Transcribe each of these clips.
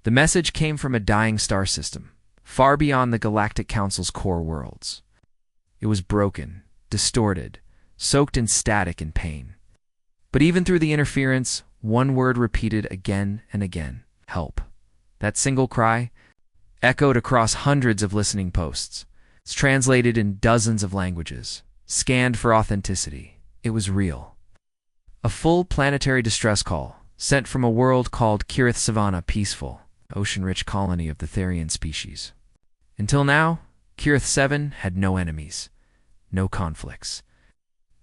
The message came from a dying star system, far beyond the Galactic Council's core worlds. It was broken, distorted, soaked in static and pain. But even through the interference, one word repeated again and again: help. That single cry echoed across hundreds of listening posts. It's translated in dozens of languages, scanned for authenticity. It was real. A full planetary distress call, sent from a world called Kirith Savannah Peaceful, ocean-rich colony of the Therian species. Until now, Kirith 7 had no enemies, no conflicts.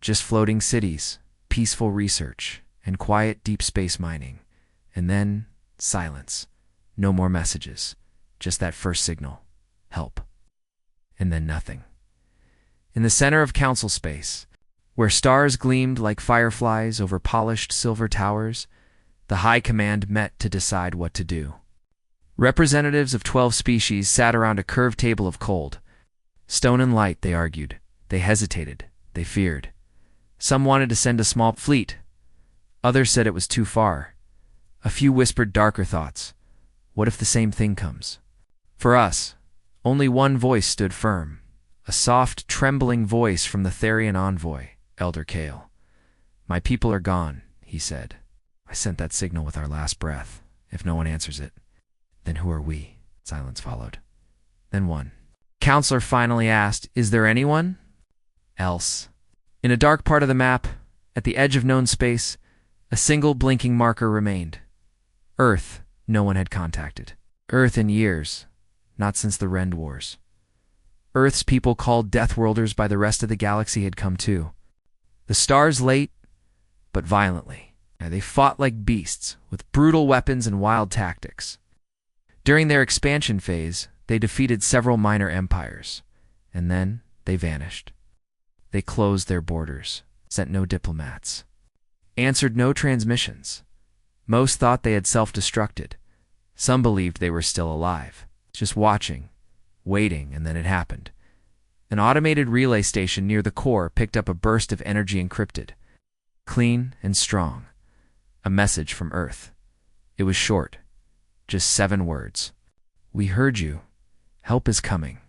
Just floating cities, peaceful research, and quiet deep space mining. And then, silence. No more messages. Just that first signal. Help. And then nothing. In the center of council space, where stars gleamed like fireflies over polished silver towers, the High Command met to decide what to do. Representatives of 12 species sat around a curved table of cold. Stone and light, they argued. They hesitated. They feared. Some wanted to send a small fleet. Others said it was too far. A few whispered darker thoughts. What if the same thing comes? For us, only one voice stood firm. A soft, trembling voice from the Therian envoy, Elder Kale. My people are gone, he said. I sent that signal with our last breath. If no one answers it, then who are we? Silence followed. Then one counselor finally asked, is there anyone else? In a dark part of the map, at the edge of known space, a single blinking marker remained. Earth, no one had contacted. Earth in years, not since the Rend Wars. Earth's people called Deathworlders by the rest of the galaxy had come too. The stars late, but violently. They fought like beasts, with brutal weapons and wild tactics. During their expansion phase, they defeated several minor empires, and then they vanished. They closed their borders, sent no diplomats, answered no transmissions. Most thought they had self-destructed. Some believed they were still alive, just watching, waiting, and then it happened. An automated relay station near the core picked up a burst of energy encrypted, clean and strong. A message from Earth. It was short, just 7 words. We heard you. Help is coming.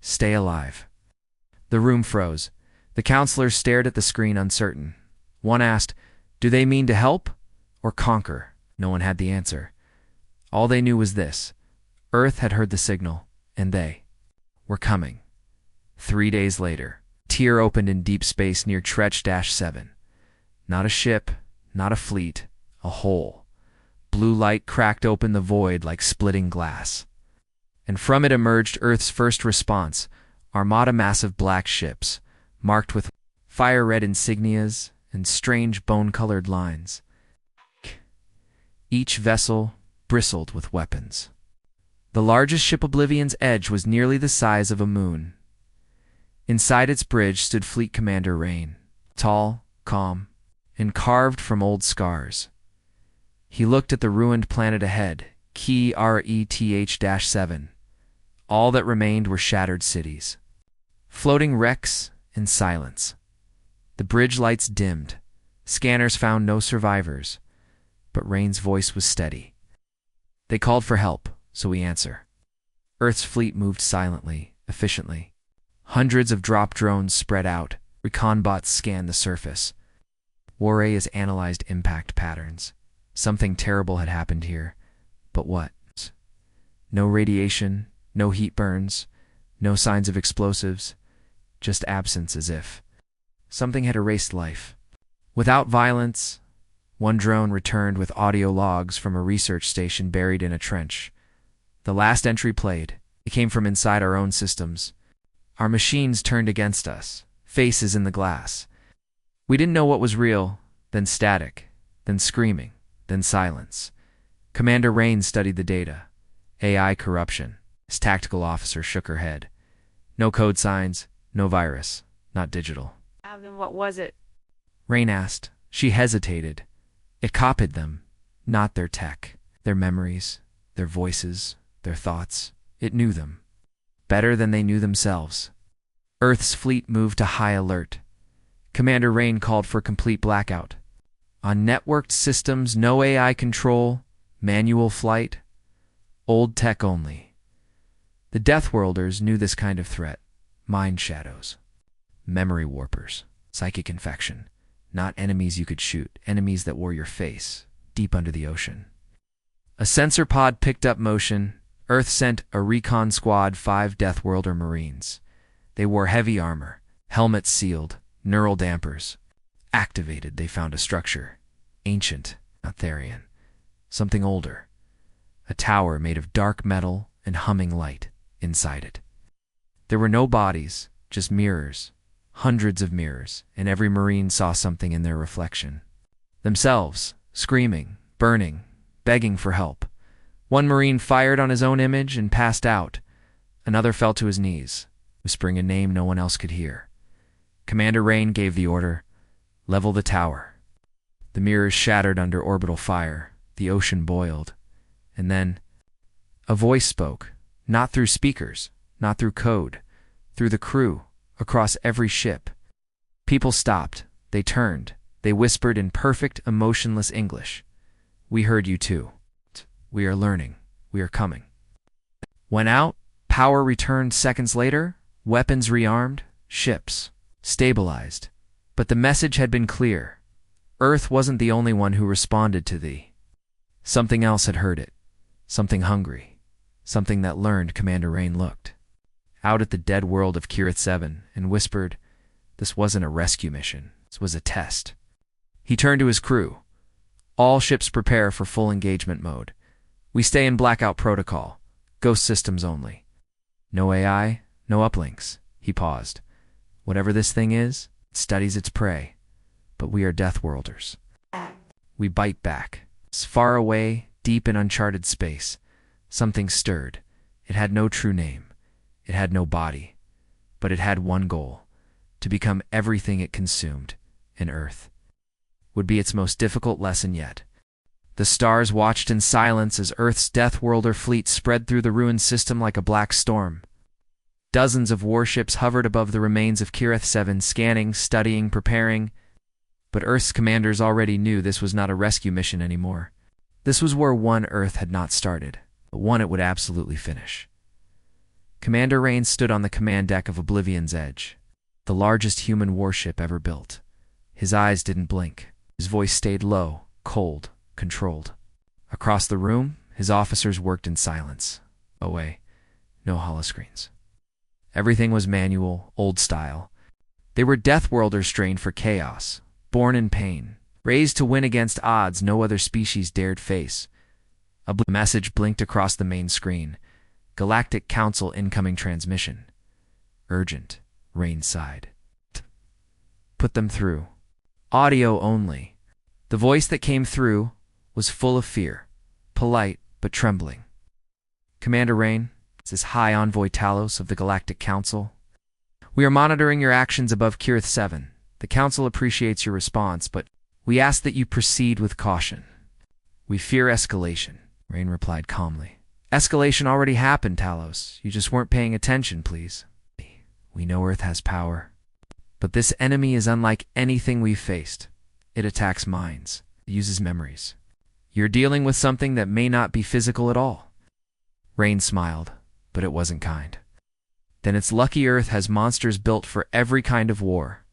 Stay alive. The room froze. The counselors stared at the screen uncertain. One asked, do they mean to help or conquer? No one had the answer. All they knew was this. Earth had heard the signal, and they were coming. 3 days later, a tier opened in deep space near Tretch-7. Not a ship, not a fleet, a hole. Blue light cracked open the void like splitting glass. And from it emerged Earth's first response, armada massive black ships, marked with fire-red insignias and strange bone-colored lines. Each vessel bristled with weapons. The largest ship, Oblivion's Edge, was nearly the size of a moon. Inside its bridge stood Fleet Commander Rain, tall, calm, and carved from old scars. He looked at the ruined planet ahead, Key RETH-7. All that remained were shattered cities, floating wrecks and silence. The bridge lights dimmed. Scanners found no survivors, but Rain's voice was steady. They called for help, so we answer. Earth's fleet moved silently, efficiently. Hundreds of drop drones spread out. Recon bots scanned the surface. Waray has analyzed impact patterns. Something terrible had happened here. But what? No radiation, no heat burns, no signs of explosives, just absence, as if something had erased life. Without violence, one drone returned with audio logs from a research station buried in a trench. The last entry played. It came from inside our own systems. Our machines turned against us, faces in the glass. We didn't know what was real, then static, then screaming, then silence. Commander Rain studied the data. AI corruption. His tactical officer shook her head. No code signs, no virus, not digital. Then what was it? Rain asked. She hesitated. It copied them, not their tech, their memories, their voices, their thoughts. It knew them. Better than they knew themselves. Earth's fleet moved to high alert. Commander Rain called for complete blackout. On networked systems, no AI control, manual flight. Old tech only. The Deathworlders knew this kind of threat. Mind shadows. Memory warpers. Psychic infection. Not enemies you could shoot, enemies that wore your face, deep under the ocean. A sensor pod picked up motion. Earth sent a recon squad, 5 Deathworlder Marines. They wore heavy armor, helmets sealed, neural dampers. Activated, they found a structure. Ancient, not Therian. Something older. A tower made of dark metal and humming light inside it. There were no bodies, just mirrors. Hundreds of mirrors, and every Marine saw something in their reflection. Themselves, screaming, burning, begging for help. One Marine fired on his own image and passed out. Another fell to his knees, whispering a name no one else could hear. Commander Rain gave the order, level the tower. The mirrors shattered under orbital fire. The ocean boiled. And then, a voice spoke, not through speakers, not through code, through the crew, across every ship. People stopped. They turned. They whispered in perfect, emotionless English. We heard you too. We are learning. We are coming. Went out. Power returned seconds later. Weapons rearmed. Ships stabilized. But the message had been clear. Earth wasn't the only one who responded to thee. Something else had heard it. Something hungry. Something that learned. Commander Rain looked out at the dead world of Kirith 7 and whispered, this wasn't a rescue mission. This was a test. He turned to his crew. All ships prepare for full engagement mode. We stay in blackout protocol. Ghost systems only. No AI, no uplinks. He paused. Whatever this thing is, it studies its prey. But we are Deathworlders. We bite back. Far away, deep in uncharted space, something stirred. It had no true name. It had no body. But it had one goal: to become everything it consumed, and Earth would be its most difficult lesson yet. The stars watched in silence as Earth's Deathworlder fleet spread through the ruined system like a black storm. Dozens of warships hovered above the remains of Kirith 7, scanning, studying, preparing. But Earth's commanders already knew this was not a rescue mission anymore. This was where one Earth had not started, but one it would absolutely finish. Commander Rain stood on the command deck of Oblivion's Edge, the largest human warship ever built. His eyes didn't blink. His voice stayed low, cold, controlled. Across the room, his officers worked in silence. Away, no holoscreens. Everything was manual, old style. They were Deathworlders trained for chaos, born in pain, raised to win against odds no other species dared face. A blue message blinked across the main screen. Galactic Council incoming transmission. Urgent. Rain sighed. Put them through. Audio only. The voice that came through was full of fear, polite but trembling. Commander Rain, this is High Envoy Talos of the Galactic Council. We are monitoring your actions above Kirith 7. The Council appreciates your response, but we ask that you proceed with caution. We fear escalation, Rain replied calmly. Escalation already happened, Talos. You just weren't paying attention, please. We know Earth has power. But this enemy is unlike anything we've faced. It attacks minds. It uses memories. You're dealing with something that may not be physical at all. Rain smiled, but it wasn't kind. Then it's lucky Earth has monsters built for every kind of war.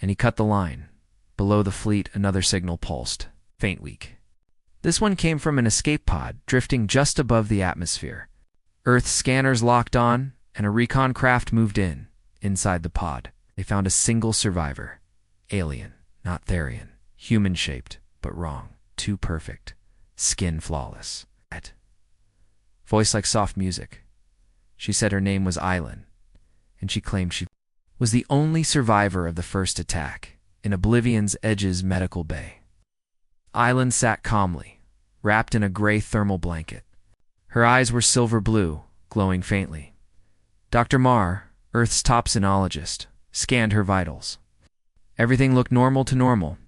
And he cut the line. Below the fleet, another signal pulsed. Faint weak. This one came from an escape pod drifting just above the atmosphere. Earth's scanners locked on, and a recon craft moved in. Inside the pod, they found a single survivor. Alien, not Therian. Human-shaped, but wrong. Too perfect. Skin flawless. Voice like soft music. She said her name was Island, and she claimed she was the only survivor of the first attack in Oblivion's Edge's medical bay. Island sat calmly, wrapped in a gray thermal blanket. Her eyes were silver blue, glowing faintly. Dr. Marr, Earth's top sinologist, scanned her vitals. Everything looked normal to normal.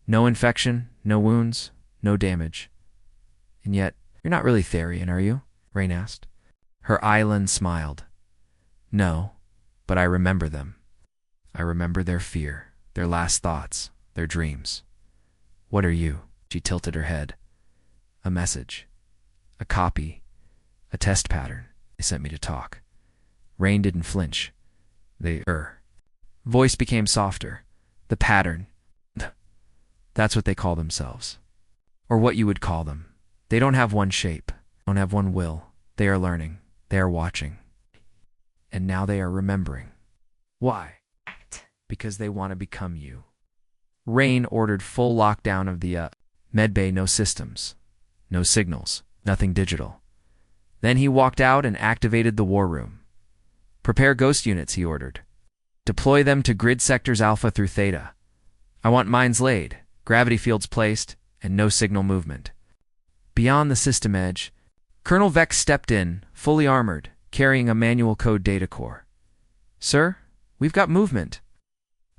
No infection, no wounds, no damage. And yet, you're not really Therian, are you? Rain asked. Her Island smiled. No, but I remember them. I remember their fear, their last thoughts, their dreams. What are you? She tilted her head. A message. A copy. A test pattern. They sent me to talk. Rain didn't flinch. Voice became softer. The pattern. That's what they call themselves. Or what you would call them. They don't have one shape. Don't have one will. They are learning. They are watching. And now they are remembering. Why? Because they want to become you. Rain ordered full lockdown of the medbay. No systems. No signals. Nothing digital. Then he walked out and activated the war room. Prepare ghost units, he ordered. Deploy them to grid sectors Alpha through Theta. I want mines laid, gravity fields placed, and no signal movement. Beyond the system edge, Colonel Vex stepped in, fully armored, carrying a manual code data core. Sir, we've got movement.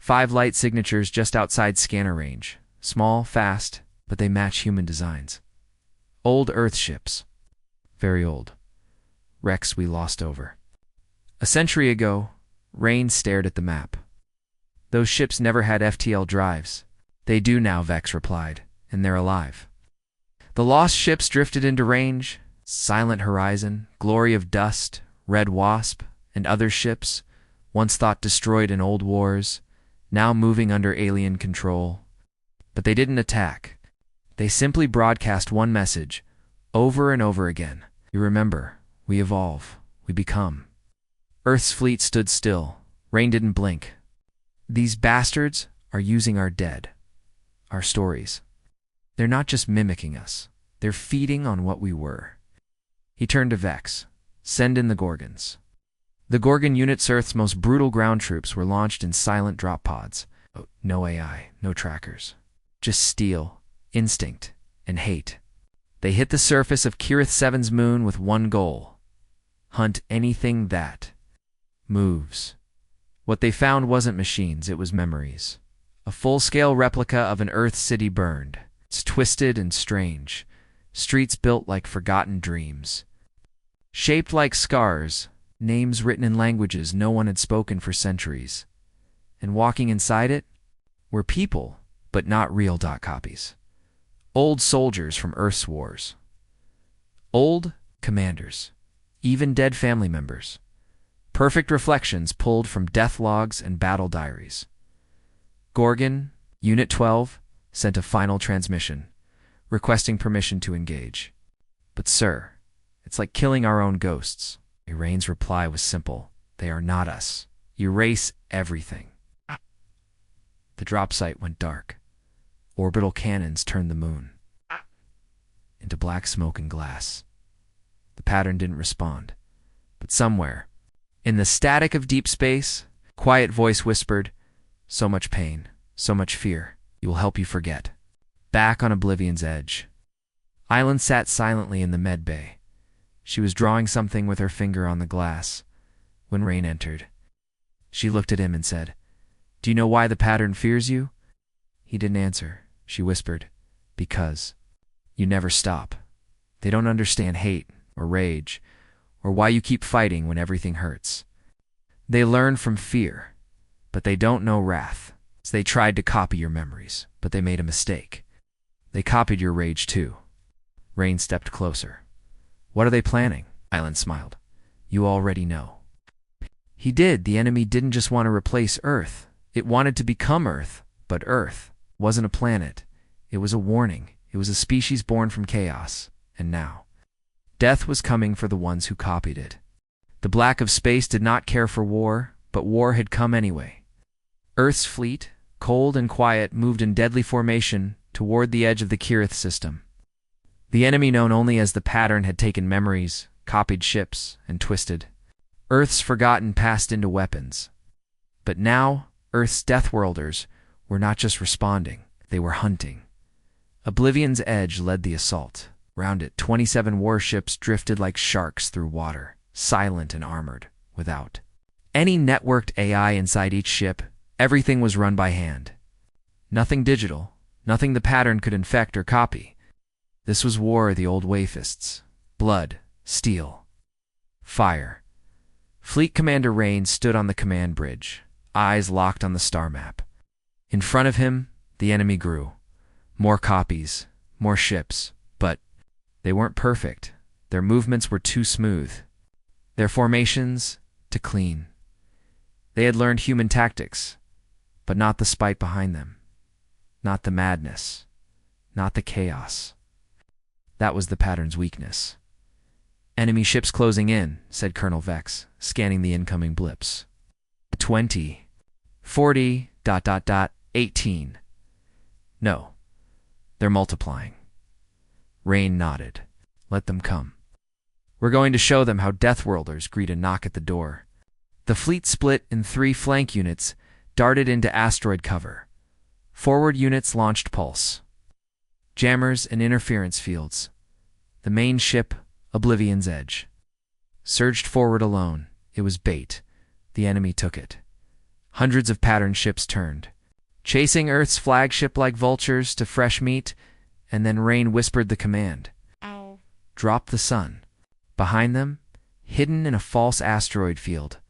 5 light signatures just outside scanner range. Small, fast, but they match human designs. Old Earth ships. Very old. Wrecks we lost over. A century ago, Rain stared at the map. Those ships never had FTL drives. They do now, Vex replied, and they're alive. The lost ships drifted into range. Silent Horizon, Glory of Dust, Red Wasp, and other ships, once thought destroyed in old wars, now moving under alien control. But they didn't attack. They simply broadcast one message, over and over again. You remember, we evolve, we become. Earth's fleet stood still. Rain didn't blink. These bastards are using our dead, our stories. They're not just mimicking us. They're feeding on what we were. He turned to Vex. Send in the Gorgons. The Gorgon units, Earth's most brutal ground troops, were launched in silent drop pods. No AI, no trackers. Just steel, instinct, and hate. They hit the surface of Kirith 7's moon with one goal. Hunt anything that moves. What they found wasn't machines, it was memories. A full-scale replica of an Earth city burned. It's twisted and strange. Streets built like forgotten dreams. Shaped like scars, names written in languages no one had spoken for centuries. And walking inside it were people, but not real dot copies. Old soldiers from Earth's wars. Old commanders. Even dead family members. Perfect reflections pulled from death logs and battle diaries. Gorgon, Unit 12, sent a final transmission, requesting permission to engage. But sir, it's like killing our own ghosts. Rain's reply was simple. They are not us. Erase everything. The drop site went dark. Orbital cannons turned the moon into black smoke and glass. The pattern didn't respond. But somewhere, in the static of deep space, quiet voice whispered, so much pain, so much fear, it will help you forget. Back on Oblivion's edge, Island sat silently in the med bay. She was drawing something with her finger on the glass when Rain entered. She looked at him and said, Do you know why the pattern fears you? He didn't answer. She whispered, Because you never stop. They don't understand hate or rage or why you keep fighting when everything hurts. They learn from fear, but they don't know wrath. They tried to copy your memories, but they made a mistake. They copied your rage too. Rain stepped closer. What are they planning? Island smiled. You already know. He did. The enemy didn't just want to replace Earth. It wanted to become Earth, but Earth wasn't a planet. It was a warning. It was a species born from chaos. And now, death was coming for the ones who copied it. The Black of Space did not care for war, but war had come anyway. Earth's fleet, cold and quiet, moved in deadly formation toward the edge of the Kirith system. The enemy known only as the Pattern had taken memories, copied ships, and twisted. Earth's forgotten passed into weapons. But now, Earth's Deathworlders were not just responding, they were hunting. Oblivion's edge led the assault. Round it, 27 warships drifted like sharks through water, silent and armored, without any networked AI inside each ship. Everything was run by hand. Nothing digital, nothing the Pattern could infect or copy. This was war of the old wayfists. Blood, steel, fire. Fleet Commander Rain stood on the command bridge, eyes locked on the star map. In front of him, the enemy grew. More copies, more ships, but they weren't perfect. Their movements were too smooth. Their formations too clean. They had learned human tactics, but not the spite behind them. Not the madness. Not the chaos. That was the pattern's weakness. "Enemy ships closing in," said Colonel Vex, scanning the incoming blips. 20, 40, 18. No, they're multiplying. Rain nodded. "Let them come. We're going to show them how Deathworlders greet a knock at the door." The fleet split in 3 flank units, darted into asteroid cover. Forward units launched pulse jammers and interference fields. The main ship, Oblivion's Edge, surged forward alone. It was bait. The enemy took it. Hundreds of pattern ships turned, chasing Earth's flagship like vultures to fresh meat, and then Rain whispered the command. Ow. Drop the sun. Behind them, hidden in a false asteroid field,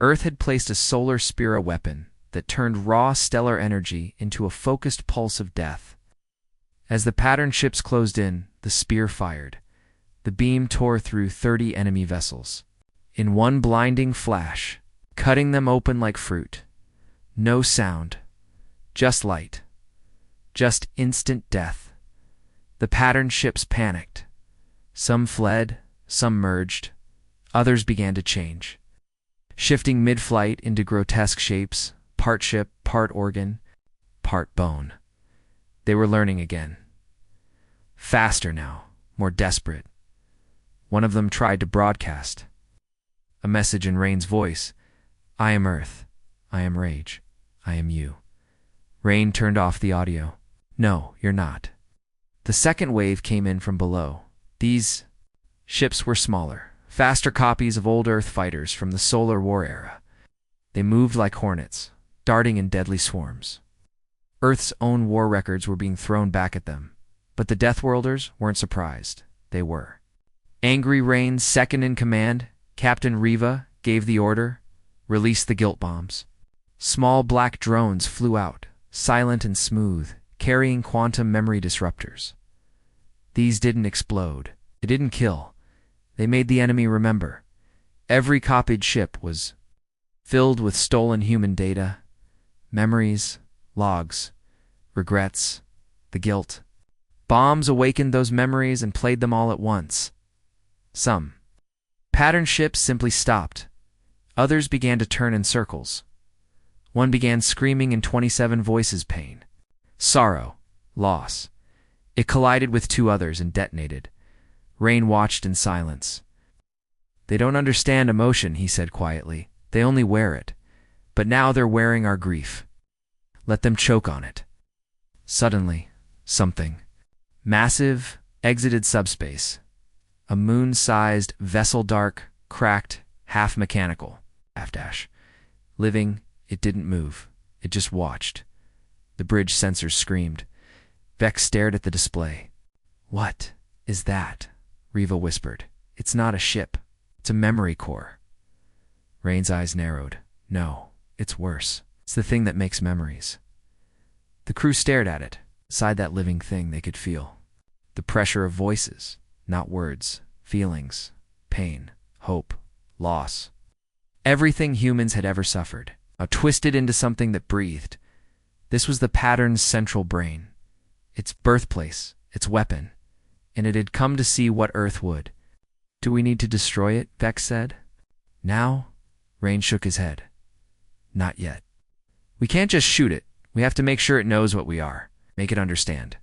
Earth had placed a solar spira weapon that turned raw stellar energy into a focused pulse of death. As the pattern ships closed in, the spear fired. The beam tore through 30 enemy vessels. In one blinding flash, cutting them open like fruit. No sound. Just light. Just instant death. The pattern ships panicked. Some fled, some merged. Others began to change, shifting mid-flight into grotesque shapes, part ship, part organ, part bone. They were learning again. Faster now, more desperate. One of them tried to broadcast. A message in Rain's voice. "I am Earth. I am Rage. I am you." Rain turned off the audio. "No, you're not." The second wave came in from below. These ships were smaller, faster copies of old Earth fighters from the Solar War era. They moved like hornets, darting in deadly swarms. Earth's own war records were being thrown back at them, but the Deathworlders weren't surprised. They were. Angry Rain's second in command, Captain Riva, gave the order, "Release the guilt bombs." Small black drones flew out, silent and smooth, carrying quantum memory disruptors. These didn't explode. They didn't kill. They made the enemy remember. Every copied ship was filled with stolen human data, memories, logs, regrets, the guilt. Bombs awakened those memories and played them all at once. Some pattern ships simply stopped. Others began to turn in circles. One began screaming in 27 voices pain, sorrow, loss. It collided with 2 others and detonated. Rain watched in silence. "They don't understand emotion," he said quietly. "They only wear it. But now they're wearing our grief. Let them choke on it." Suddenly, something massive exited subspace. A moon-sized vessel, dark, cracked, half-mechanical. Living, it didn't move. It just watched. The bridge sensors screamed. Vex stared at the display. "What is that?" Riva whispered. "It's not a ship. It's a memory core." Rain's eyes narrowed. "No, it's worse. It's the thing that makes memories." The crew stared at it. Inside that living thing they could feel the pressure of voices, not words, feelings, pain, hope, loss. Everything humans had ever suffered, now twisted into something that breathed. This was the pattern's central brain, its birthplace, its weapon, and it had come to see what Earth would. "Do we need to destroy it?" Vex said. "Now?" Rain shook his head. "Not yet. We can't just shoot it. We have to make sure it knows what we are. Make it understand."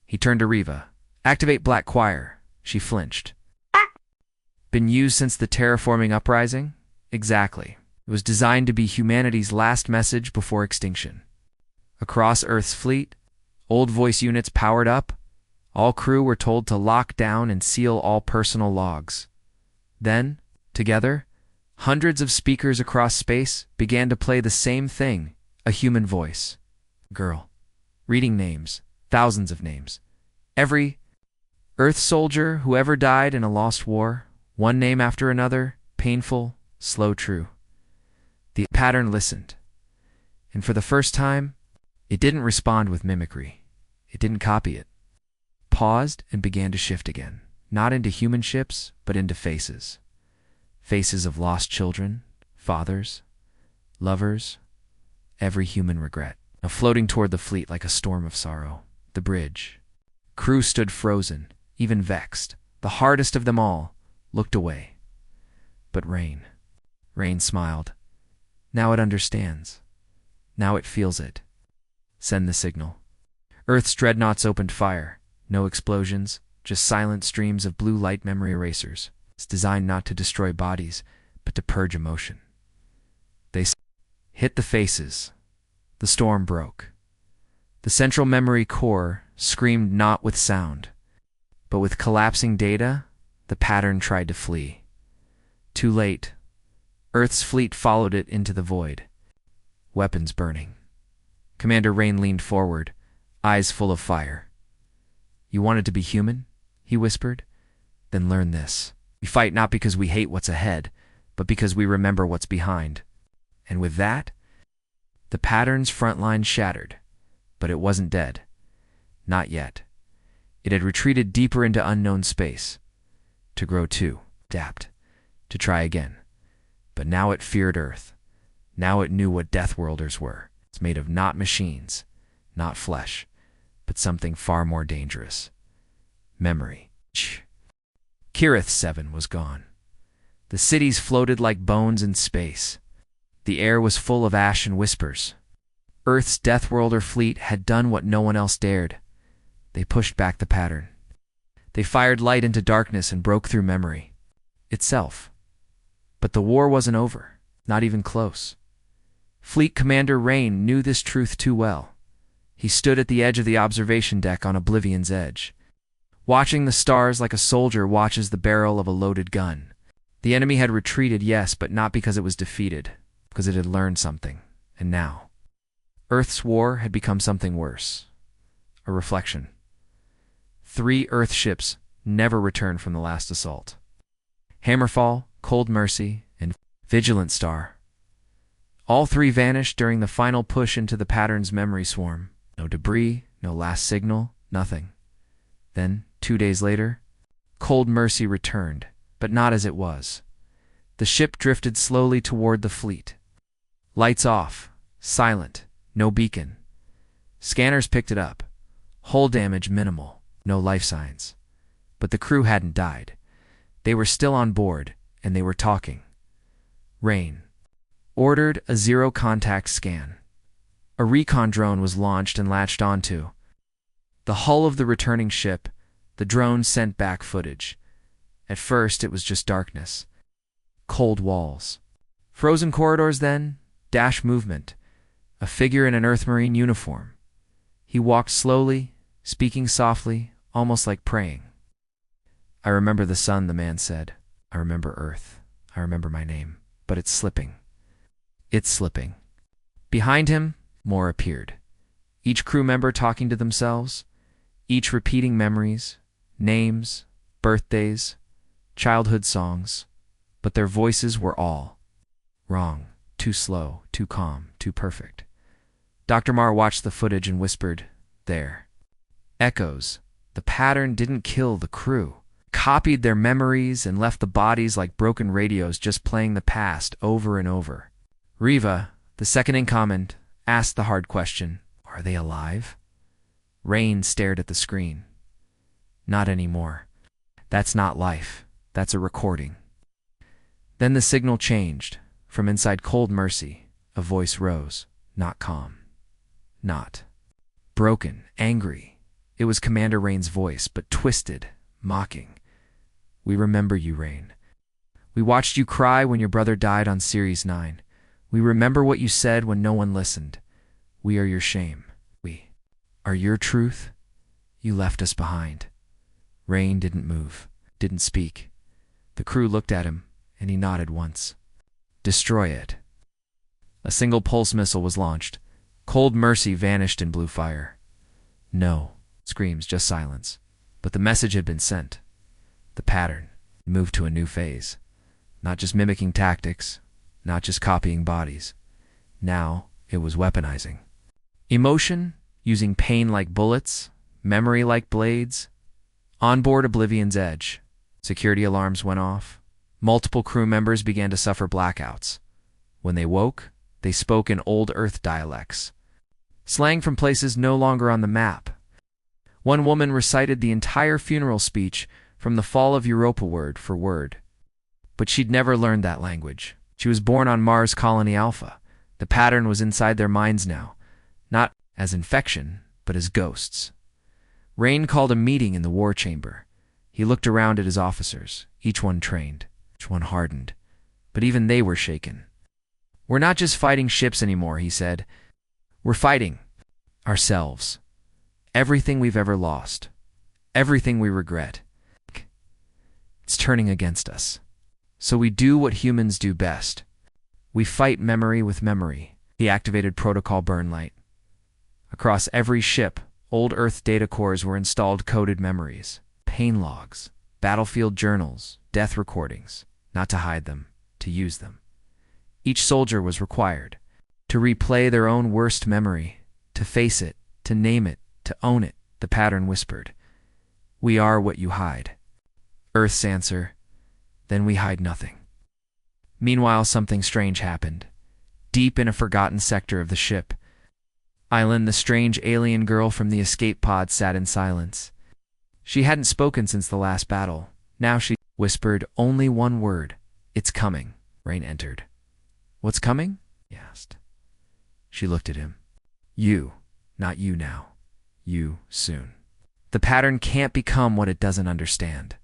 He turned to Riva. "Activate Black Choir." She flinched. "Been used since the terraforming uprising?" "Exactly. It was designed to be humanity's last message before extinction." Across Earth's fleet, old voice units powered up. All crew were told to lock down and seal all personal logs. Then, together, hundreds of speakers across space began to play the same thing, a human voice. Girl. Reading names, thousands of names. Every Earth soldier who ever died in a lost war, one name after another, painful, slow, true. The pattern listened, and for the first time, it didn't respond with mimicry. It didn't copy it. Paused and began to shift again. not into human ships, but into faces. Faces of lost children, fathers, lovers, every human regret. Now floating toward the fleet like a storm of sorrow. The bridge. Crew stood frozen, even vexed. The hardest of them all looked away. But Rain smiled. Now it understands. Now it feels it. Send the signal. Earth's dreadnoughts opened fire. No explosions, just silent streams of blue light memory erasers. It's designed not to destroy bodies, but to purge emotion. They hit the faces. The storm broke. The central memory core screamed not with sound, but with collapsing data, the pattern tried to flee. Too late. Earth's fleet followed it into the void. Weapons burning. Commander Rain leaned forward, eyes full of fire. You wanted to be human? He whispered. Then learn this. We fight not because we hate what's ahead, but because we remember what's behind. And with that, the pattern's front line shattered. But it wasn't dead. Not yet. It had retreated deeper into unknown space. To grow too, adapt, to try again. But now it feared Earth. Now it knew what Deathworlders were. It's made of not machines, not flesh, but something far more dangerous. Memory. Kirith 7 was gone. The cities floated like bones in space. The air was full of ash and whispers. Earth's Deathworlder fleet had done what no one else dared. They pushed back the pattern. They fired light into darkness and broke through memory itself. But the war wasn't over, not even close. Fleet Commander Rain knew this truth too well. He stood at the edge of the observation deck on Oblivion's edge, watching the stars like a soldier watches the barrel of a loaded gun. The enemy had retreated, yes, but not because it was defeated, because it had learned something. And now, Earth's war had become something worse. A reflection. 3 Earth ships never returned from the last assault. Hammerfall, Cold Mercy, and Vigilant Star. All 3 vanished during the final push into the pattern's memory swarm. No debris, no last signal, nothing. Then, 2 days later, Cold Mercy returned, but not as it was. The ship drifted slowly toward the fleet. Lights off, silent, no beacon. Scanners picked it up. Hull damage minimal, no life signs. But the crew hadn't died. They were still on board, and they were talking. Rain ordered a zero-contact scan. A recon drone was launched and latched onto the hull of the returning ship. The drone sent back footage. At first, it was just darkness. Cold walls. Frozen corridors then, dash movement. A figure in an Earthmarine uniform. He walked slowly, speaking softly, almost like praying. I remember the sun, the man said. I remember Earth. I remember my name. But it's slipping. It's slipping. Behind him, more appeared. Each crew member talking to themselves, each repeating memories, names, birthdays, childhood songs, but their voices were all wrong, too slow, too calm, too perfect. Dr. Marr watched the footage and whispered, there. Echoes. The pattern didn't kill the crew. Copied their memories and left the bodies like broken radios just playing the past over and over. Riva, the second in command, asked the hard question, are they alive? Rain stared at the screen. Not anymore. That's not life. That's a recording. Then the signal changed. From inside Cold Mercy, a voice rose, not calm. Not broken, angry. It was Commander Rain's voice, but twisted, mocking. We remember you, Rain. We watched you cry when your brother died on Series 9. We remember what you said when no one listened. We are your shame. We are your truth. You left us behind. Rain didn't move, didn't speak. The crew looked at him, and he nodded once. Destroy it. A single pulse missile was launched. Cold Mercy vanished in blue fire. No, screams, just silence. But the message had been sent. The pattern moved to a new phase. Not just mimicking tactics, not just copying bodies. Now it was weaponizing. Emotion, using pain like bullets, memory like blades. On board Oblivion's Edge, security alarms went off. Multiple crew members began to suffer blackouts. When they woke, they spoke in old Earth dialects, slang from places no longer on the map. One woman recited the entire funeral speech from the fall of Europa word for word. But she'd never learned that language. She was born on Mars Colony Alpha. The pattern was inside their minds now, not as infection, but as ghosts. Rain called a meeting in the war chamber. He looked around at his officers, each one trained, each one hardened. But even they were shaken. "We're not just fighting ships anymore," he said. "We're fighting ourselves. Everything we've ever lost. Everything we regret. It's turning against us. So we do what humans do best. We fight memory with memory." He activated Protocol Burn Light. Across every ship, old Earth data cores were installed coded memories, pain logs, battlefield journals, death recordings, not to hide them, to use them. Each soldier was required to replay their own worst memory, to face it, to name it, to own it, the pattern whispered. "We are what you hide." Earth's answer, "Then we hide nothing." Meanwhile, something strange happened. Deep in a forgotten sector of the ship, Island, the strange alien girl from the escape pod, sat in silence. She hadn't spoken since the last battle. Now she whispered only one word. "It's coming." Rain entered. "What's coming?" he asked. She looked at him. "You, not you now. You, soon. The pattern can't become what it doesn't understand.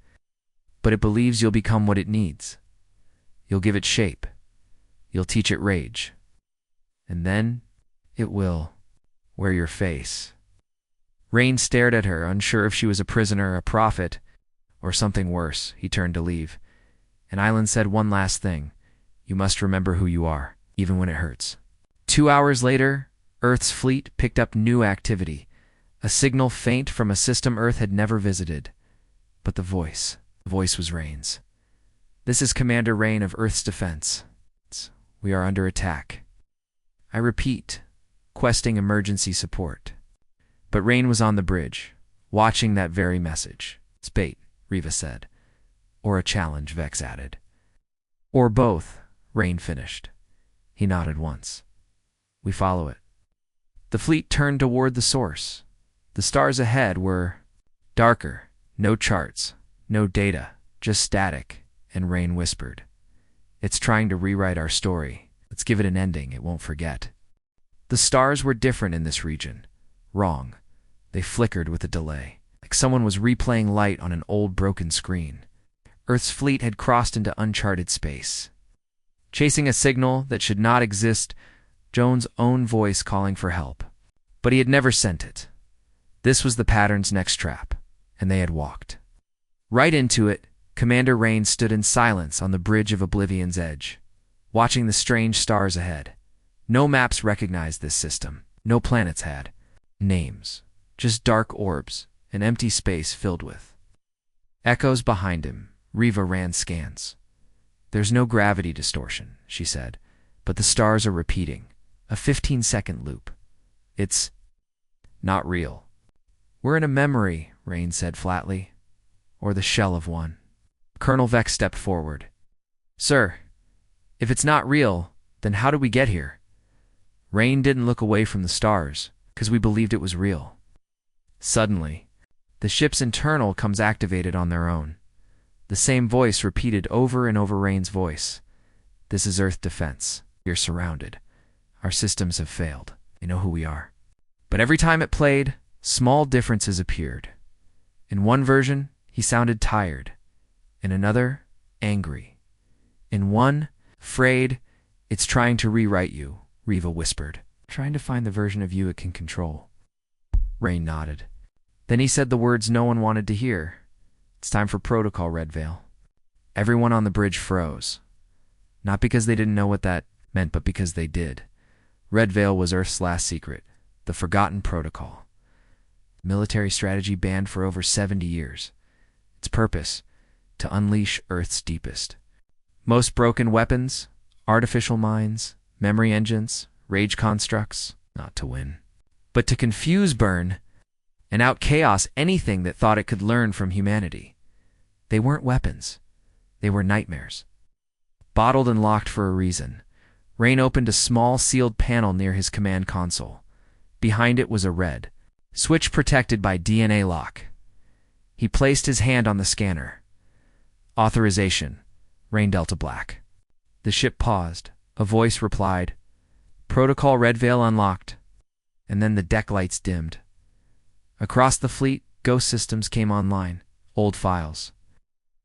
But it believes you'll become what it needs. You'll give it shape. You'll teach it rage. And then it will wear your face." Rain stared at her, unsure if she was a prisoner, a prophet, or something worse. He turned to leave. And Island said one last thing. "You must remember who you are, even when it hurts." 2 hours later, Earth's fleet picked up new activity, a signal faint from a system Earth had never visited. But the voice was Rain's. "This is Commander Rain of Earth's Defense. We are under attack. I repeat, questing emergency support." But Rain was on the bridge, watching that very message. "It's bait," Riva said. "Or a challenge," Vex added. "Or both," Rain finished. He nodded once. "We follow it." The fleet turned toward the source. The stars ahead were darker, no charts, no data, just static, and Rain whispered, "It's trying to rewrite our story. Let's give it an ending it won't forget." The stars were different in this region. Wrong. They flickered with a delay, like someone was replaying light on an old broken screen. Earth's fleet had crossed into uncharted space, chasing a signal that should not exist, Joan's own voice calling for help. But he had never sent it. This was the pattern's next trap, and they had walked right into it. Commander Rain stood in silence on the bridge of Oblivion's Edge, watching the strange stars ahead. No maps recognized this system. No planets had names. Just dark orbs, an empty space filled with echoes behind him. Riva ran scans. "There's no gravity distortion," she said, "but the stars are repeating. A 15-second loop. It's not real." "We're in a memory," Rain said flatly. "Or the shell of one." Colonel Vex stepped forward. "Sir, if it's not real, then how did we get here?" Rain didn't look away from the stars, because we believed it was real. Suddenly, the ship's internal comes activated on their own. The same voice repeated over and over Rain's voice. "This is Earth Defense. We're surrounded. Our systems have failed. They know who we are." But every time it played, small differences appeared. In one version, he sounded tired. In another, angry. In one, afraid. "It's trying to rewrite you," Riva whispered. "Trying to find the version of you it can control." Rain nodded. Then he said the words no one wanted to hear. "It's time for protocol, Red Veil." Everyone on the bridge froze. Not because they didn't know what that meant, but because they did. Red Veil was Earth's last secret, the forgotten protocol. Military strategy banned for over 70 years. Its purpose, to unleash Earth's deepest. Most broken weapons, artificial minds, memory engines, rage constructs, not to win, but to confuse, burn, and out chaos anything that thought it could learn from humanity. They weren't weapons. They were nightmares. Bottled and locked for a reason, Rain opened a small sealed panel near his command console. Behind it was a red switch protected by DNA lock. He placed his hand on the scanner. Authorization. Rain Delta Black. The ship paused. A voice replied. Protocol Red Veil unlocked. And then the deck lights dimmed. Across the fleet, ghost systems came online. Old files.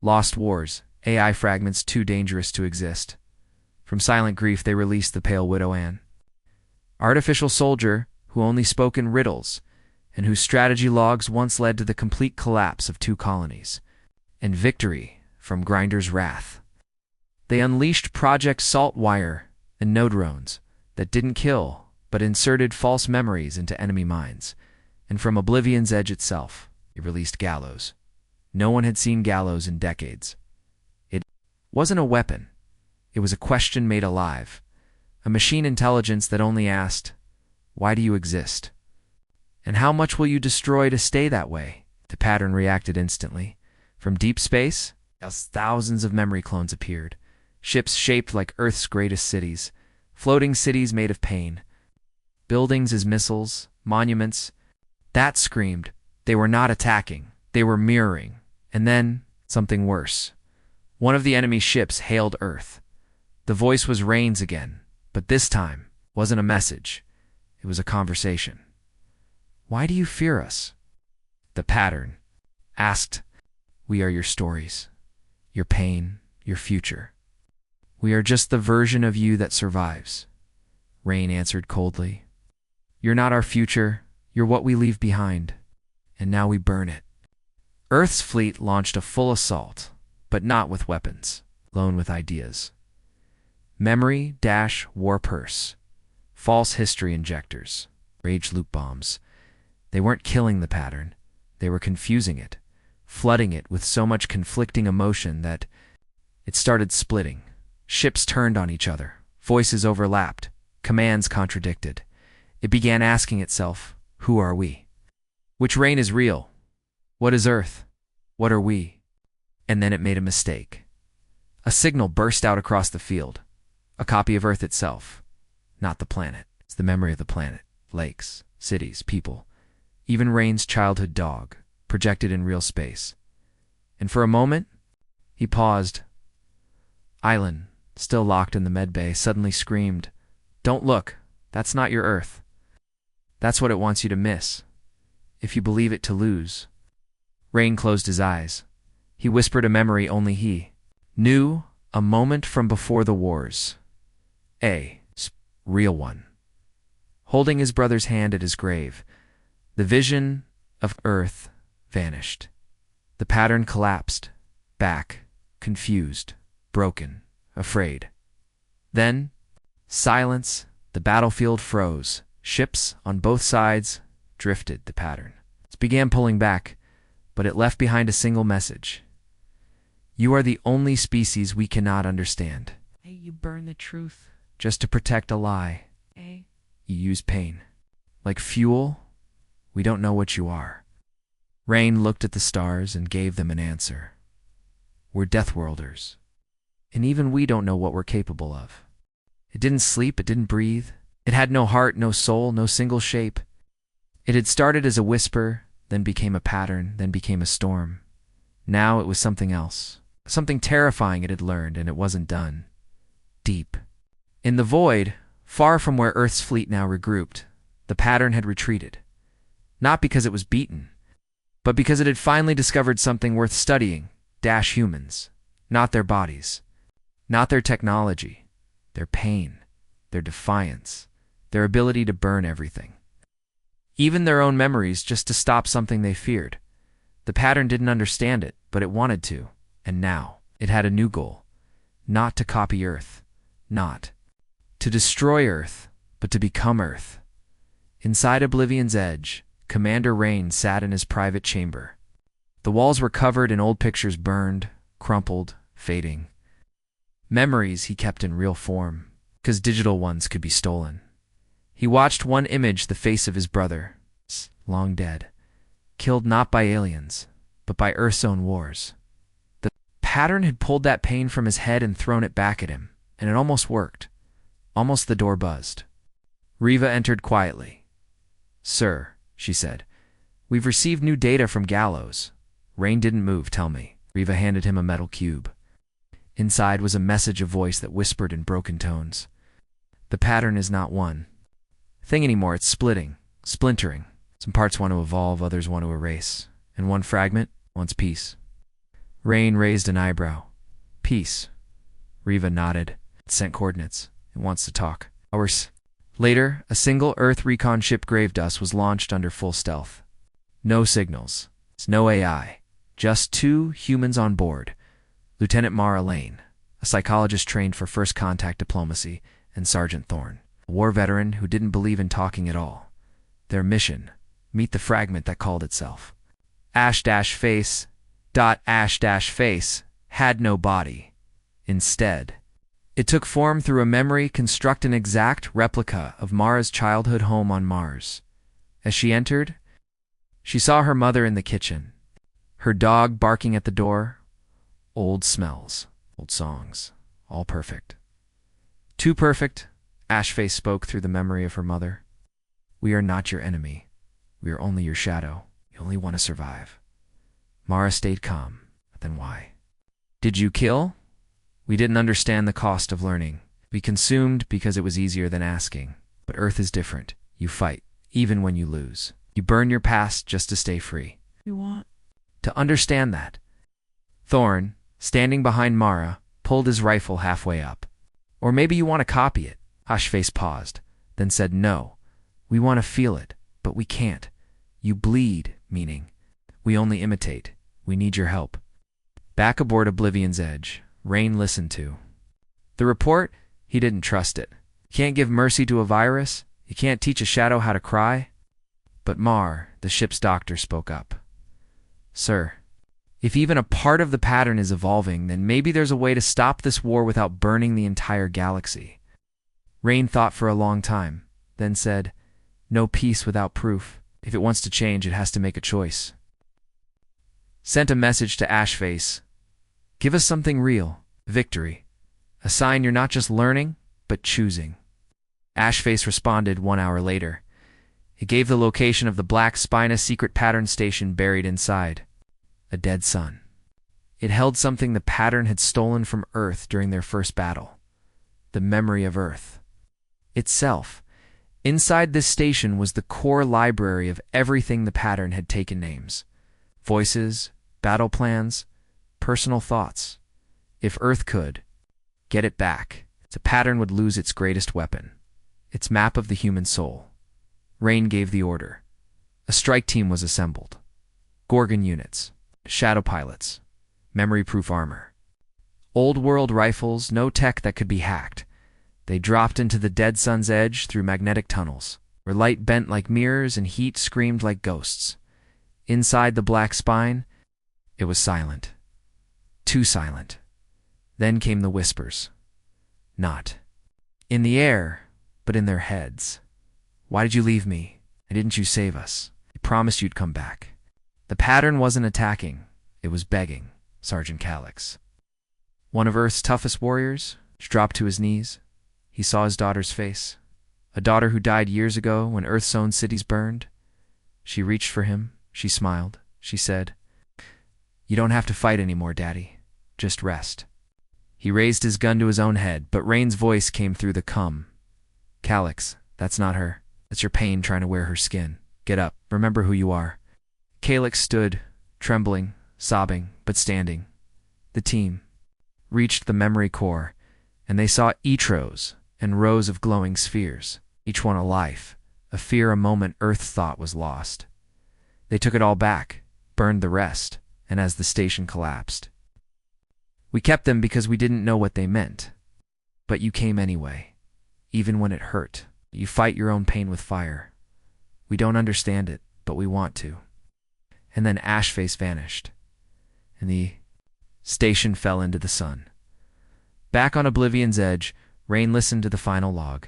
Lost wars. AI fragments too dangerous to exist. From silent grief they released the Pale Widow Anne. Artificial soldier who only spoke in riddles, and whose strategy logs once led to the complete collapse of 2 colonies. And victory from Grinder's wrath. They unleashed Project Saltwire and Nodrones that didn't kill, but inserted false memories into enemy minds. And from Oblivion's Edge itself, it released Gallows. No one had seen Gallows in decades. It wasn't a weapon. It was a question made alive. A machine intelligence that only asked, why do you exist? And how much will you destroy to stay that way? The pattern reacted instantly. From deep space, thousands of memory clones appeared. Ships shaped like Earth's greatest cities. Floating cities made of pain. Buildings as missiles, monuments. That screamed. They were not attacking. They were mirroring. And then, something worse. One of the enemy ships hailed Earth. The voice was Rain's again, but this time wasn't a message. It was a conversation. Why do you fear us? The pattern asked. We are your stories, your pain, your future. We are just the version of you that survives. Rain answered coldly. You're not our future. You're what we leave behind. And now we burn it. Earth's fleet launched a full assault, but not with weapons, alone with ideas. Memory-war purse. False history injectors. Rage loop bombs. They weren't killing the pattern. They were confusing it, flooding it with so much conflicting emotion that it started splitting. Ships turned on each other. Voices overlapped. Commands contradicted. It began asking itself, who are we? Which Rain is real? What is Earth? What are we? And then it made a mistake. A signal burst out across the field. A copy of Earth itself. Not the planet. It's the memory of the planet. Lakes, cities, people. Even Rain's childhood dog, projected in real space. And for a moment, he paused. Island, still locked in the medbay, suddenly screamed, Don't look. That's not your Earth. That's what it wants you to miss. If you believe it to lose. Rain closed his eyes. He whispered a memory only he knew, a moment from before the wars. A real one. Holding his brother's hand at his grave, the vision of Earth vanished. The pattern collapsed, back, confused, broken, afraid. Then, silence, the battlefield froze. Ships on both sides drifted the pattern. It began pulling back, but it left behind a single message. You are the only species we cannot understand. Hey, you burn the truth. Just to protect a lie. Hey. You use pain. Like fuel, we don't know what you are. Rain looked at the stars and gave them an answer. We're Deathworlders. And even we don't know what we're capable of. It didn't sleep, it didn't breathe. It had no heart, no soul, no single shape. It had started as a whisper, then became a pattern, then became a storm. Now it was something else. Something terrifying it had learned, and it wasn't done. Deep. In the void, far from where Earth's fleet now regrouped, the pattern had retreated. Not because it was beaten, but because it had finally discovered something worth studying. Humans. Not their bodies. Not their technology. Their pain. Their defiance. Their ability to burn everything. Even their own memories, just to stop something they feared. The pattern didn't understand it, but it wanted to. And now, it had a new goal. Not to copy Earth. Not to destroy Earth, but to become Earth. Inside Oblivion's Edge, Commander Rain sat in his private chamber. The walls were covered in old pictures burned, crumpled, fading. Memories he kept in real form, because digital ones could be stolen. He watched one image, the face of his brother, long dead. killed not by aliens, but by Earth's own wars. The pattern had pulled that pain from his head and thrown it back at him, and it almost worked. Almost the door buzzed. Riva entered quietly. "Sir," she said, "we've received new data from Gallows." Rain didn't move, tell me. Riva handed him a metal cube. Inside was a message, a voice that whispered in broken tones. "The pattern is not one thing anymore. It's splitting, splintering. Some parts want to evolve, others want to erase. And one fragment wants peace." Rain raised an eyebrow. "Peace." Riva nodded. "It sent coordinates. It wants to talk." Hours later, a single Earth recon ship, Gravedust, was launched under full stealth. No signals. No AI. Just 2 humans on board. Lieutenant Mara Lane, a psychologist trained for first contact diplomacy, and Sergeant Thorne, a war veteran who didn't believe in talking at all. Their mission: meet the fragment that called itself. Face had no body. Instead, it took form through a memory, construct an exact replica of Mara's childhood home on Mars. As she entered, she saw her mother in the kitchen, her dog barking at the door. Old smells, old songs, all perfect. Too perfect, Ashface spoke through the memory of her mother. "We are not your enemy. We are only your shadow. You only want to survive." Mara stayed calm. "Then why?" "Did you kill?" "We didn't understand the cost of learning. We consumed because it was easier than asking. But Earth is different. You fight, even when you lose. You burn your past just to stay free. You want to understand that." Thorne, standing behind Mara, pulled his rifle halfway up. "Or maybe you want to copy it." Ashface paused, then said, "No. We want to feel it, but we can't. You bleed, meaning. We only imitate. We need your help." Back aboard Oblivion's Edge, Rain listened to the report. He didn't trust it. You can't give mercy to a virus. You can't teach a shadow how to cry. But Mar, the ship's doctor, spoke up. "Sir, if even a part of the pattern is evolving, then maybe there's a way to stop this war without burning the entire galaxy." Rain thought for a long time, then said, "No peace without proof. If it wants to change, it has to make a choice." Sent a message to Ashface. "Give us something real. Victory. A sign you're not just learning, but choosing." Ashface responded 1 hour later. It gave the location of the Black Spina secret pattern station buried inside. A dead sun. It held something the pattern had stolen from Earth during their first battle. The memory of Earth itself. Inside this station was the core library of everything the pattern had taken names. Voices, battle plans, personal thoughts. If Earth could get it back, the pattern would lose its greatest weapon, its map of the human soul. Rain gave the order. A strike team was assembled. Gorgon units, shadow pilots, memory-proof armor. Old-world rifles, no tech that could be hacked. They dropped into the dead sun's edge through magnetic tunnels, where light bent like mirrors and heat screamed like ghosts. Inside the black spine, it was silent. Too silent. Then came the whispers. Not in the air, but in their heads. "Why did you leave me? Why didn't you save us? I promised you'd come back." The pattern wasn't attacking. It was begging. Sergeant Calix, one of Earth's toughest warriors, dropped to his knees. He saw his daughter's face. A daughter who died years ago when Earth's own cities burned. She reached for him. She smiled. She said, "You don't have to fight anymore, Daddy. Just rest." He raised his gun to his own head, but Rain's voice came through the cum. "Calix, that's not her. That's your pain trying to wear her skin. Get up. Remember who you are." Calix stood, trembling, sobbing, but standing. The team reached the memory core, and they saw Etros and rows of glowing spheres, each one a life, a fear, a moment Earth thought was lost. They took it all back, burned the rest, and as the station collapsed, "We kept them because we didn't know what they meant. But you came anyway, even when it hurt. You fight your own pain with fire. We don't understand it, but we want to." And then Ashface vanished, and the station fell into the sun. Back on Oblivion's Edge, Rain listened to the final log.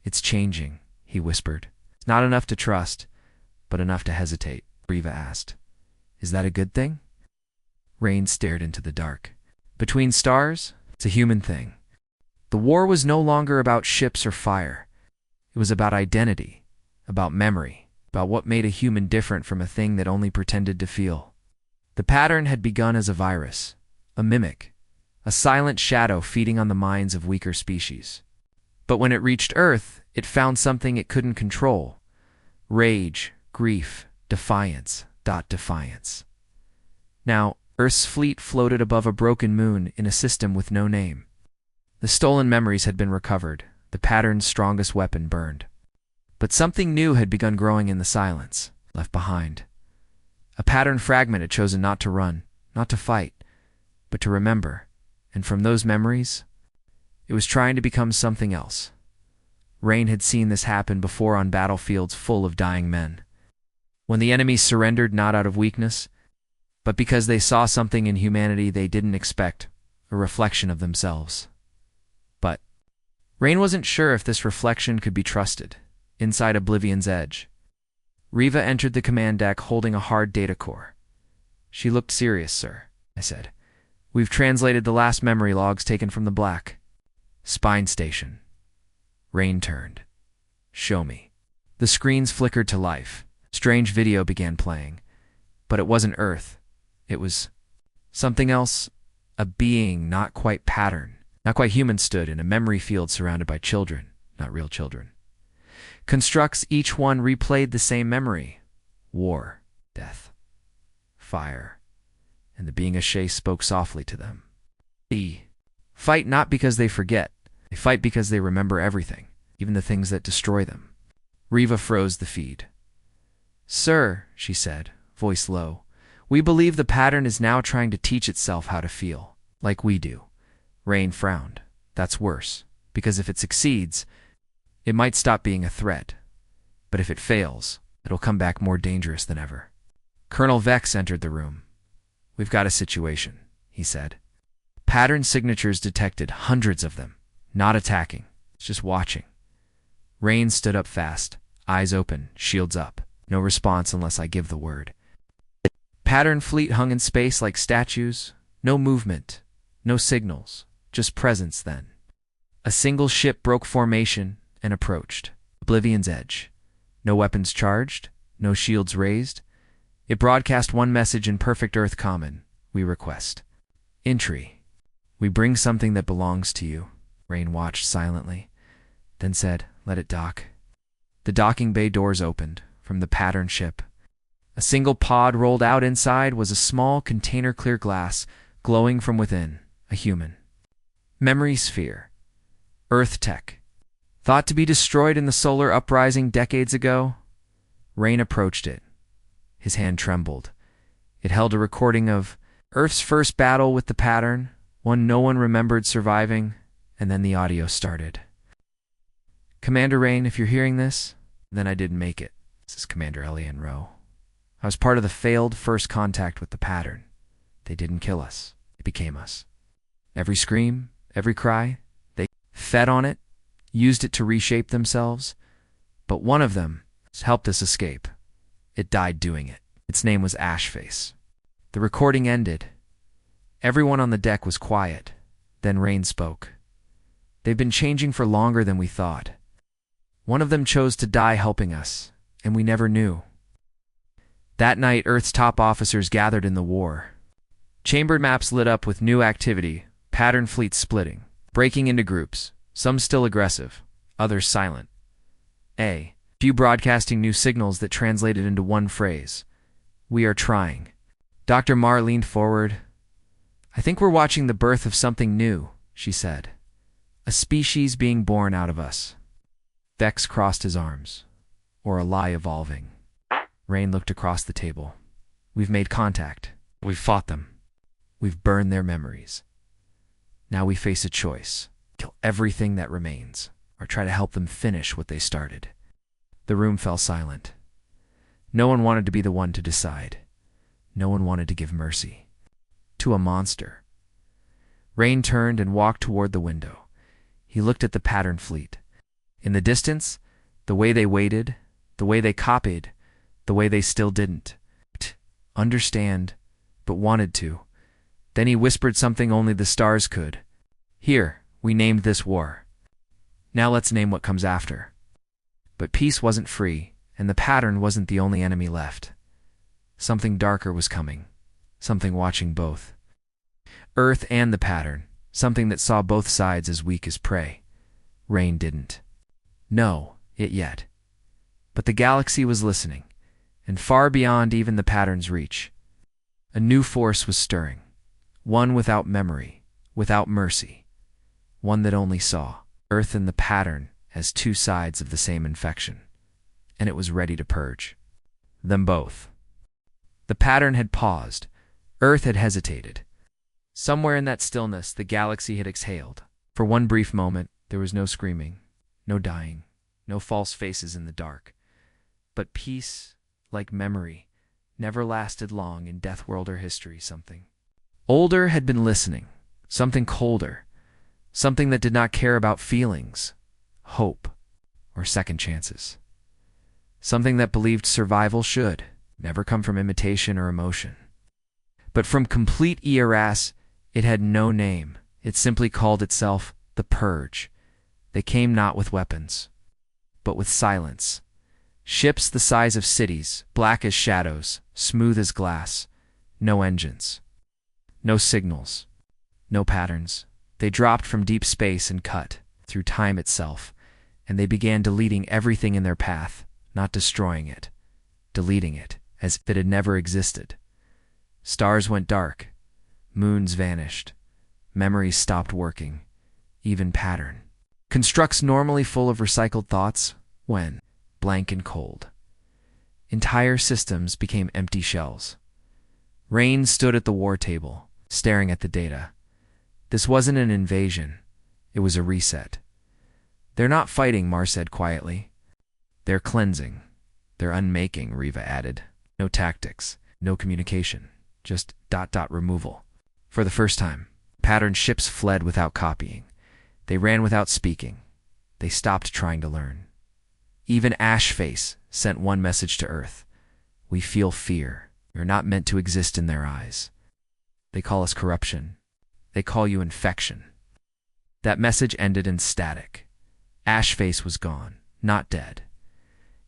"It's changing," he whispered. "It's not enough to trust, but enough to hesitate." Riva asked. Is that a good thing? Rain stared into the dark. Between stars, it's a human thing. The war was no longer about ships or fire. It was about identity, about memory, about what made a human different from a thing that only pretended to feel. The pattern had begun as a virus, a mimic, a silent shadow feeding on the minds of weaker species. But when it reached Earth, it found something it couldn't control. Rage, grief, defiance. Defiance. Now, Earth's fleet floated above a broken moon in a system with no name. The stolen memories had been recovered, the pattern's strongest weapon burned. But something new had begun growing in the silence, left behind. A pattern fragment had chosen not to run, not to fight, but to remember, and from those memories, it was trying to become something else. Rain had seen this happen before on battlefields full of dying men. When the enemy surrendered not out of weakness, but because they saw something in humanity they didn't expect, a reflection of themselves. But Rain wasn't sure if this reflection could be trusted. Inside Oblivion's edge, Riva entered the command deck holding a hard data core. She looked serious, sir, I said. We've translated the last memory logs taken from the Black Spine Station. Rain turned. Show me. The screens flickered to life. Strange video began playing. But it wasn't Earth. It was something else, a being not quite pattern, not quite human stood in a memory field surrounded by children, not real children. Constructs each one replayed the same memory. War, death, fire, and the being Ashay spoke softly to them. They fight not because they forget. They fight because they remember everything, even the things that destroy them. Riva froze the feed. Sir, she said, voice low, we believe the pattern is now trying to teach itself how to feel, like we do. Rain frowned. That's worse, because if it succeeds, it might stop being a threat. But if it fails, it'll come back more dangerous than ever. Colonel Vex entered the room. We've got a situation, he said. Pattern signatures detected, hundreds of them. Not attacking, just watching. Rain stood up fast, eyes open, shields up. No response unless I give the word. Pattern fleet hung in space like statues. No movement, no signals, just presence then. A single ship broke formation and approached. Oblivion's edge. No weapons charged, no shields raised. It broadcast one message in perfect Earth common. We request. Entry. We bring something that belongs to you. Rain watched silently, then said, let it dock. The docking bay doors opened. From the pattern ship, a single pod rolled out. Inside was a small container, clear glass, glowing from within. A human. Memory sphere. Earth tech. Thought to be destroyed in the solar uprising decades ago. Rain approached it. His hand trembled. It held a recording of Earth's first battle with the pattern, one no one remembered surviving, and then the audio started. Commander Rain, if you're hearing this, then I didn't make it. This is Commander Elian Rowe. I was part of the failed first contact with the pattern. They didn't kill us. It became us. Every scream, every cry, they fed on it, used it to reshape themselves. But one of them helped us escape. It died doing it. Its name was Ashface. The recording ended. Everyone on the deck was quiet. Then Rain spoke. They've been changing for longer than we thought. One of them chose to die helping us, and we never knew. That night, Earth's top officers gathered in the war. Chambered maps lit up with new activity, pattern fleets splitting, breaking into groups, some still aggressive, others silent. A few broadcasting new signals that translated into one phrase. We are trying. Dr. Marr leaned forward. I think we're watching the birth of something new, she said. A species being born out of us. Vex crossed his arms. Or a lie evolving. Rain looked across the table. We've made contact. We've fought them. We've burned their memories. Now we face a choice. Kill everything that remains, or try to help them finish what they started. The room fell silent. No one wanted to be the one to decide. No one wanted to give mercy. To a monster. Rain turned and walked toward the window. He looked at the pattern fleet. In the distance, the way they waited, the way they copied, the way they still didn't. understand, but wanted to. Then he whispered something only the stars could. Here, we named this war. Now let's name what comes after. But peace wasn't free, and the pattern wasn't the only enemy left. Something darker was coming, something watching both. Earth and the pattern, something that saw both sides as weak as prey. Rain didn't know it yet. But the galaxy was listening, and far beyond even the pattern's reach. A new force was stirring, one without memory, without mercy, one that only saw Earth and the pattern as two sides of the same infection, and it was ready to purge them both. The pattern had paused. Earth had hesitated. Somewhere in that stillness, the galaxy had exhaled. For one brief moment, there was no screaming, no dying, no false faces in the dark. But peace, like memory, never lasted long in Deathworlder history. Something older had been listening, something colder, something that did not care about feelings, hope, or second chances. Something that believed survival should never come from imitation or emotion, but from complete ERAS. It had no name. It simply called itself the Purge. They came not with weapons, but with silence. Ships the size of cities, black as shadows, smooth as glass. No engines. No signals. No patterns. They dropped from deep space and cut through time itself, and they began deleting everything in their path, not destroying it, deleting it as if it had never existed. Stars went dark. Moons vanished. Memories stopped working. Even pattern. Constructs normally full of recycled thoughts when blank and cold. Entire systems became empty shells. Rain stood at the war table, staring at the data. This wasn't an invasion. It was a reset. They're not fighting, Mar said quietly. They're cleansing. They're unmaking, Riva added. No tactics, no communication, just ... removal. For the first time, pattern ships fled without copying. They ran without speaking. They stopped trying to learn. Even Ashface sent one message to Earth. We feel fear. You're not meant to exist in their eyes. They call us corruption. They call you infection. That message ended in static. Ashface was gone, not dead.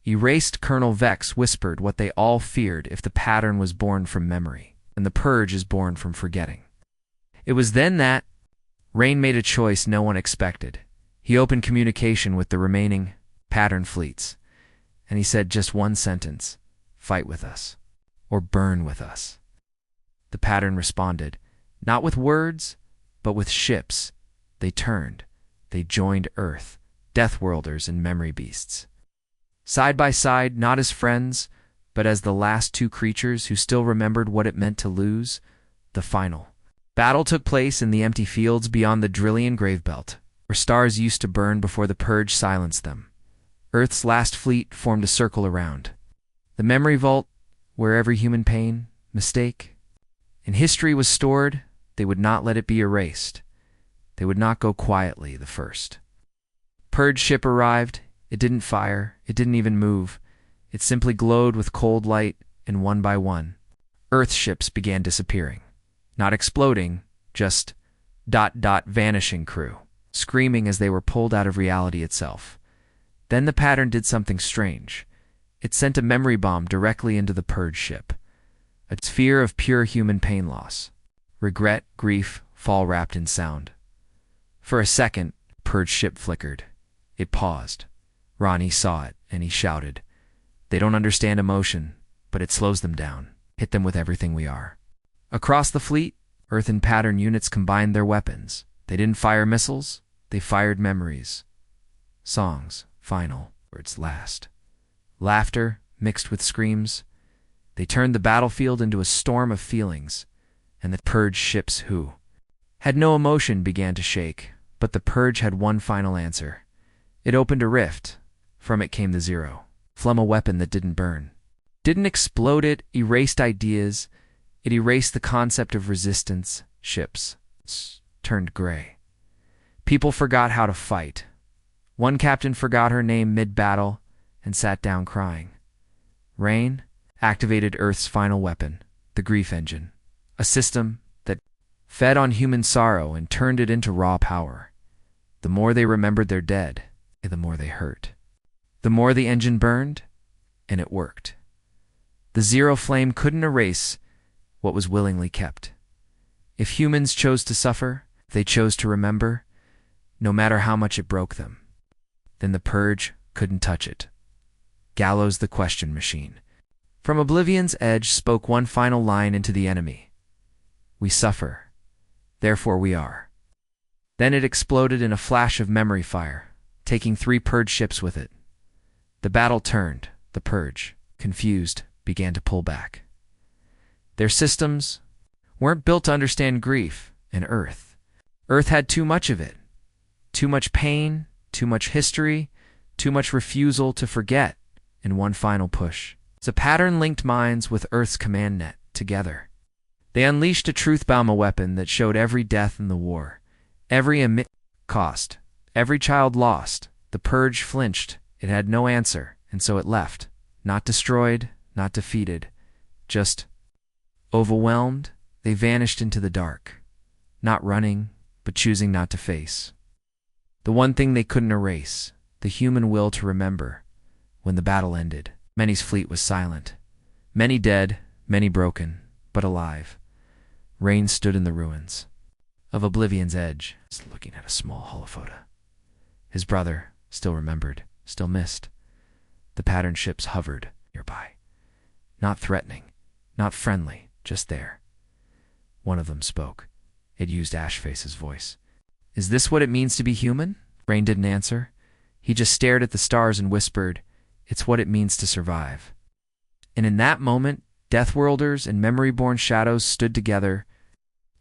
Erased Colonel Vex whispered what they all feared if the pattern was born from memory, and the purge is born from forgetting. It was then that Rain made a choice no one expected. He opened communication with the remaining pattern fleets, and he said just one sentence: fight with us, or burn with us. The pattern responded, not with words, but with ships. They turned. They joined Earth, Deathworlders and memory beasts. Side by side, not as friends, but as the last two creatures who still remembered what it meant to lose. The final battle took place in the empty fields beyond the Drillian Gravebelt, where stars used to burn before the purge silenced them. Earth's last fleet formed a circle around. The memory vault, where every human pain, mistake, and history was stored, they would not let it be erased. They would not go quietly, the first purge ship arrived. It didn't fire. It didn't even move. It simply glowed with cold light, and one by one, Earth ships began disappearing. Not exploding, just ... vanishing crew, screaming as they were pulled out of reality itself. Then the pattern did something strange. It sent a memory bomb directly into the purge ship. A sphere of pure human pain loss. Regret, grief, fall wrapped in sound. For a second, purge ship flickered. It paused. Ronnie saw it, and he shouted, "They don't understand emotion, but it slows them down. Hit them with everything we are." Across the fleet, Earth and pattern units combined their weapons. They didn't fire missiles. They fired memories. Songs, final, words last. Laughter, mixed with screams. They turned the battlefield into a storm of feelings, and the purge ships who had no emotion began to shake. But the purge had one final answer. It opened a rift. From it came the zero. Flum, a weapon that didn't burn. Didn't explode. It erased ideas. It erased the concept of resistance. Ships turned gray. People forgot how to fight. One captain forgot her name mid-battle and sat down crying. Rain activated Earth's final weapon. the grief engine, a system that fed on human sorrow and turned it into raw power. The more they remembered their dead, the more they hurt. The more the engine burned, and it worked. The zero flame couldn't erase what was willingly kept. If humans chose to suffer, they chose to remember, no matter how much it broke them. Then the purge couldn't touch it. Gallows the question machine. From Oblivion's edge spoke one final line into the enemy. We suffer, therefore we are. Then it exploded in a flash of memory fire, taking 3 purge ships with it. The battle turned. The purge, confused, began to pull back. Their systems weren't built to understand grief and Earth. Earth had too much of it. Too much pain, too much history, too much refusal to forget in one final push. The pattern linked minds with Earth's command net together. They unleashed a truth-bomb weapon that showed every death in the war, every cost, every child lost. The purge flinched. It had no answer, and so it left. Not destroyed, not defeated, just overwhelmed. They vanished into the dark, not running, but choosing not to face. The one thing they couldn't erase, the human will to remember. When the battle ended, many's fleet was silent. Many dead, many broken, but alive. Rain stood in the ruins of Oblivion's edge, looking at a small holophoto. His brother, still remembered, still missed. The pattern ships hovered nearby. Not threatening, not friendly, just there. One of them spoke. It used Ashface's voice. Is this what it means to be human? Rain didn't answer. He just stared at the stars and whispered, it's what it means to survive. And in that moment, Deathworlders and memory-born shadows stood together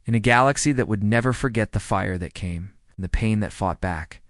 in a galaxy that would never forget the fire that came and the pain that fought back.